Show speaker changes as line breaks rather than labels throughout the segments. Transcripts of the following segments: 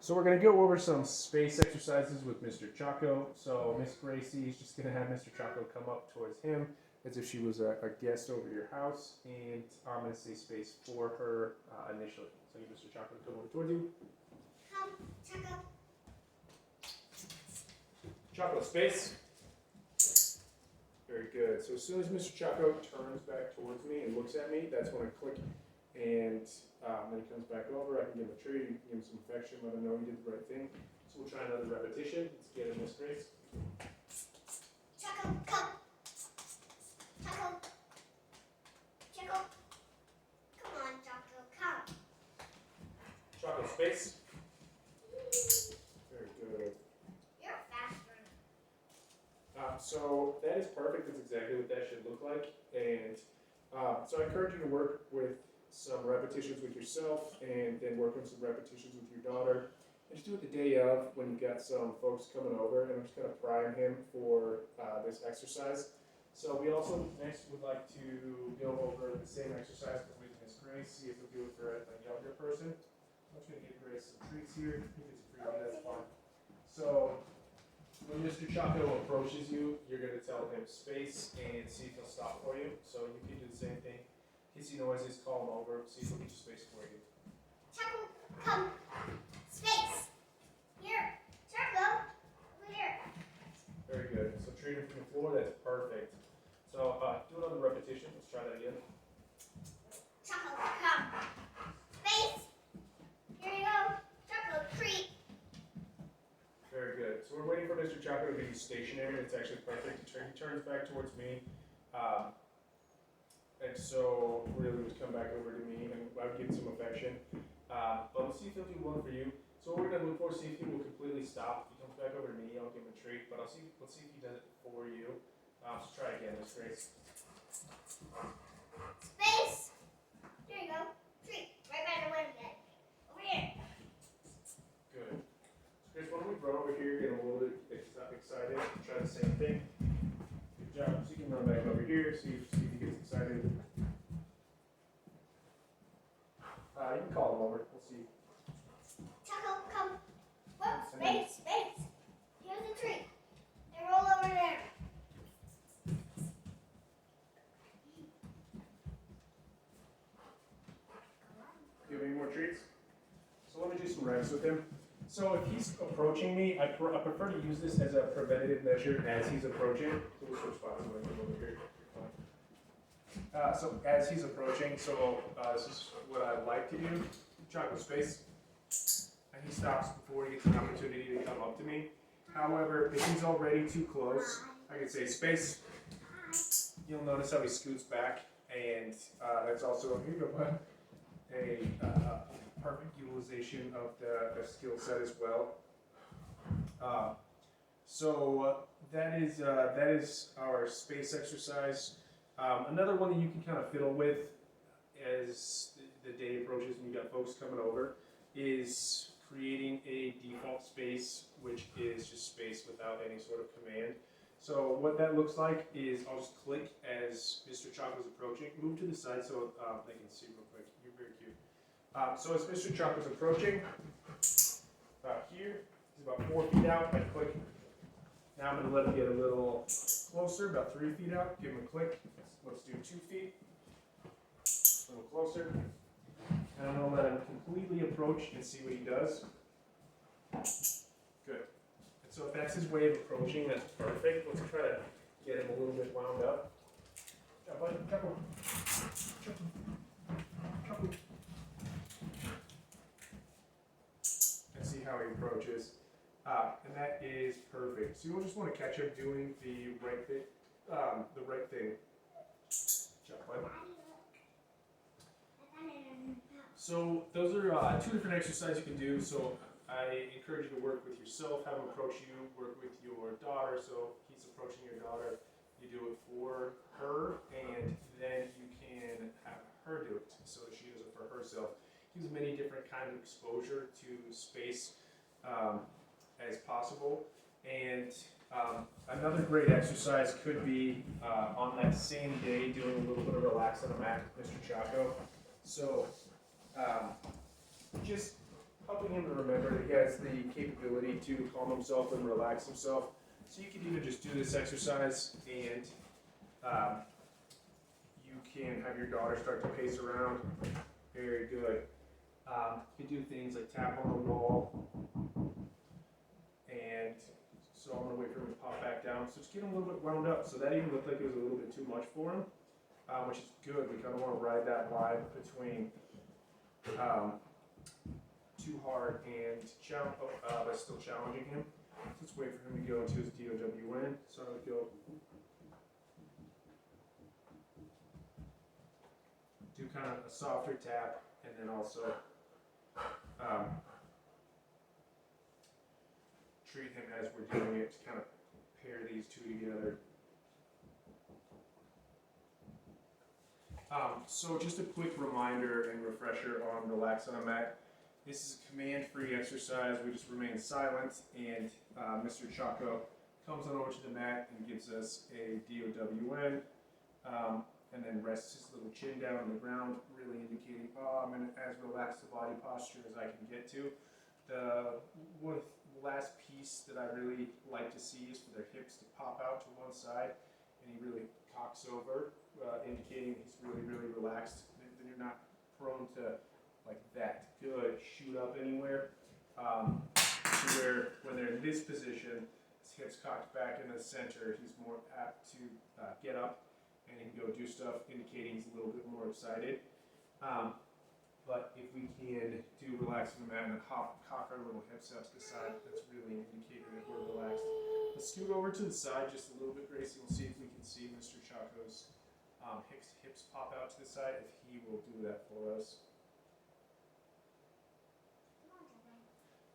So we're going to go over some space exercises with Mr. Chaco. So Miss Gracie is just going to have Mr. Chaco come up towards him as if she was a guest over your house, and I'm going to say space for her initially. So get Mr. Chaco to come over towards you.
Come, Chaco.
Chaco, space. Very good. So as soon as Mr. Chaco turns back towards me and looks at me, that's when I click, and then he comes back over. I can give him a treat, you can give him some affection, let him know he did the right thing. So we'll try another repetition. Let's get in this race.
Chaco, come. Chaco. Chaco. Come on, Chaco, come.
Chaco, space. Very good.
You're faster.
So that is perfect. That's exactly what that should look like. And so I encourage you to work with some repetitions with yourself, and then work on some repetitions with your daughter. And just do it the day of when you've got some folks coming over, and I'm just going to prime him for this exercise. So we also next would like to go over the same exercise with Miss Grace, see if we'll do it for a younger person. I'm just going to give Grace some treats here. He gets a freebie, that's fine. So when Mr. Chaco approaches you, you're going to tell him space and see if he'll stop for you. So you can do the same thing. Hissy noises, call him over, see if he'll get space for you.
Chaco, come. Space. Here. Chaco, over here.
Very good. So treat him from the floor, that's perfect. So do another repetition. Let's try that again.
Chaco, come. Space. Here you go. Chaco, treat.
Very good. So we're waiting for Mr. Chaco to be stationary. That's actually perfect. He turns back towards me. And so really would come back over to me, and I would give him some affection. But we'll see if he'll do one for you. So what we're going to look for, see if he will completely stop. If he comes back over to me, I'll give him a treat. But let's see if he does it for you. Let's try again, Miss Grace.
Space. Here you go. Treat. Right by the window. Over here.
Good. So Grace, why don't we run over here, get a little bit excited, try the same thing. Good job. So you can run back over here, see if he gets excited. You can call him over. We'll see.
Chaco, come. Whoa, space. Here's a treat. And roll over there.
Give any more treats? So let me do some reps with him. So if he's approaching me, I prefer to use this as a preventative measure as he's approaching. So we'll switch spots when I come over here. So as he's approaching, this is what I like to do. Chaco, space. And he stops before he gets an opportunity to come up to me. However, if he's already too close, I can say space. You'll notice how he scoots back, and that's also a perfect utilization of the skill set as well. That is our space exercise. Another one that you can kind of fiddle with as the day approaches and you've got folks coming over is creating a default space, which is just space without any sort of command. So what that looks like is I'll just click as Mr. Chaco's approaching. Move to the side so they can see real quick. You're very cute. So as Mr. Chaco's approaching, about here, he's about 4 feet out, I click. Now I'm going to let him get a little closer, about 3 feet out. Give him a click. Let's do 2 feet. A little closer. And I'm going to let him completely approach and see what he does. Good. And so if that's his way of approaching, that's perfect. Let's try to get him a little bit wound up. Good job, buddy. Chaco. Chaco. Chaco. And see how he approaches. And that is perfect. So you'll just want to catch him doing the right thing. Good job, buddy. So those are 2 different exercises you can do. So I encourage you to work with yourself, have him approach you, work with your daughter. So if he's approaching your daughter, you do it for her, and then you can have her do it so that she does it for herself. Gives many different kinds of exposure to space as possible. And another great exercise could be on that same day doing a little bit of relax on the mat with Mr. Chaco. So just helping him to remember that he has the capability to calm himself and relax himself. So you can either just do this exercise and you can have your daughter start to pace around. Very good. You can do things like tap on the wall. And so I'm going to wait for him to pop back down. So just get him a little bit wound up. So that even looked like it was a little bit too much for him, which is good. We kind of want to ride that line between too hard and but still challenging him. So let's wait for him to go into his DOWN. So I would go do kind of a softer tap, and then also treat him as we're doing it to kind of pair these two together. So just a quick reminder and refresher on relax on a mat. This is a command-free exercise. We just remain silent, and Mr. Chaco comes on over to the mat and gives us a DOWN, and then rests his little chin down on the ground, really indicating, I'm in as relaxed a body posture as I can get to. The last piece that I really like to see is for their hips to pop out to one side, and he really cocks over, indicating he's really, really relaxed. Then you're not prone to like that. Good. Shoot up anywhere. To where when they're in this position, his hips cocked back in the center, he's more apt to get up and he can go do stuff, indicating he's a little bit more excited. But if we can do relax on the mat and cock our little hips out to the side, that's really an indicator that we're relaxed. Let's scoot over to the side just a little bit, Gracie. We'll see if we can see Mr. Chaco's hips pop out to the side, if he will do that for us.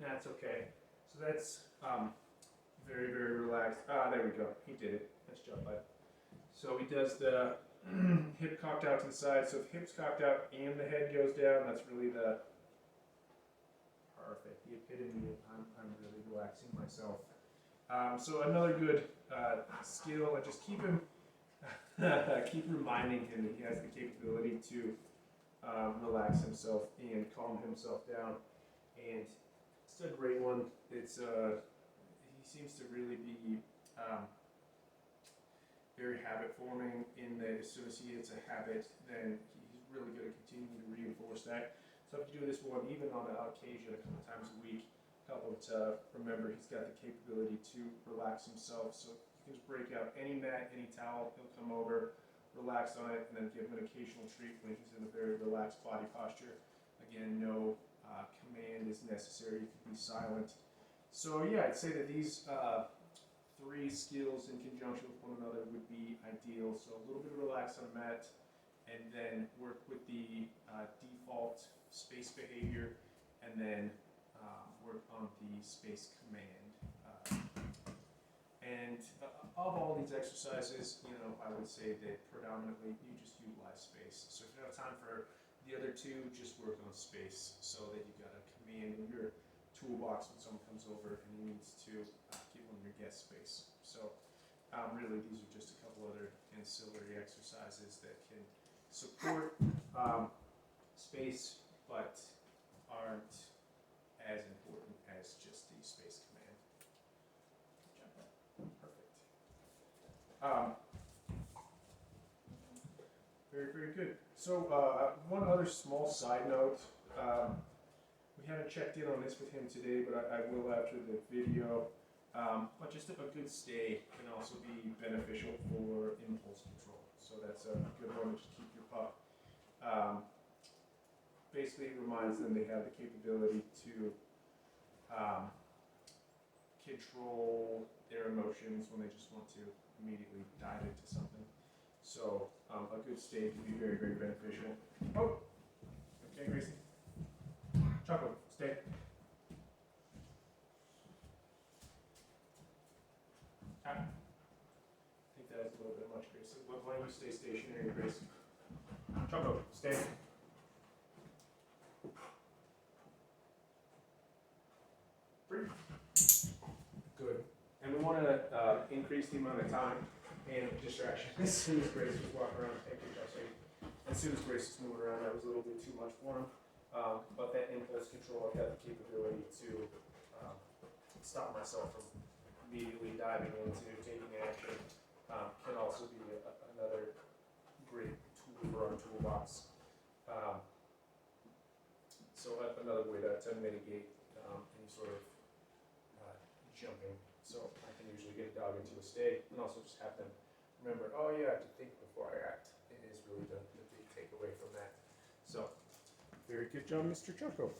That's okay. So that's very, very relaxed. There we go. He did it. Nice job, bud. So he does the hip cocked out to the side. So if hips cocked out and the head goes down, that's really the perfect. The epitome of I'm really relaxing myself. So another good skill, and just keep him, keep reminding him that he has the capability to relax himself and calm himself down. And it's a great one. It's he seems to really be very habit forming in that as soon as he hits a habit, then he's really good at continuing to reinforce that. So if you do this one, even on an occasion, a couple times a week, help him to remember he's got the capability to relax himself. So you can just break out any mat, any towel, he'll come over, relax on it, and then give him an occasional treat when he's in a very relaxed body posture. Again, no command is necessary, you can be silent. So yeah, I'd say that these three skills in conjunction with one another would be ideal. So a little bit of relax on a mat, and then work with the default space behavior, and then work on the space command. And of all these exercises, I would say that predominantly you just utilize space. So if you don't have time for the other two, just work on space so that you've got a command in your toolbox when someone comes over and he needs to give them your guest space. So really these are just a couple other ancillary exercises that can support space but aren't as important as just the space command. Perfect. Very, very good. So one other small side note. We haven't checked in on this with him today, but I will after the video. But just a good stay can also be beneficial for impulse control. So that's a good one to just keep your pup. Basically, it reminds them they have the capability to control their emotions when they just want to immediately dive into something. So a good stay can be very, very beneficial. Oh, okay, Gracie. Chaco, stay. I think that was a little bit much, Gracie. Why don't you stay stationary, Grace? Chaco, stay. Breathe. Good. And we want to increase the amount of time and distraction. As soon as Grace was walking around, thank you, Chelsea. As soon as Grace was moving around, that was a little bit too much for him. But that impulse control, I've got the capability to stop myself from immediately diving into taking action. Can also be another great tool for our toolbox. So another way to mitigate any sort of jumping. So I can usually get a dog into a stay and also just have them remember, oh yeah, I have to think before I act. It is really the big takeaway from that. So, very good job, Mr. Chaco.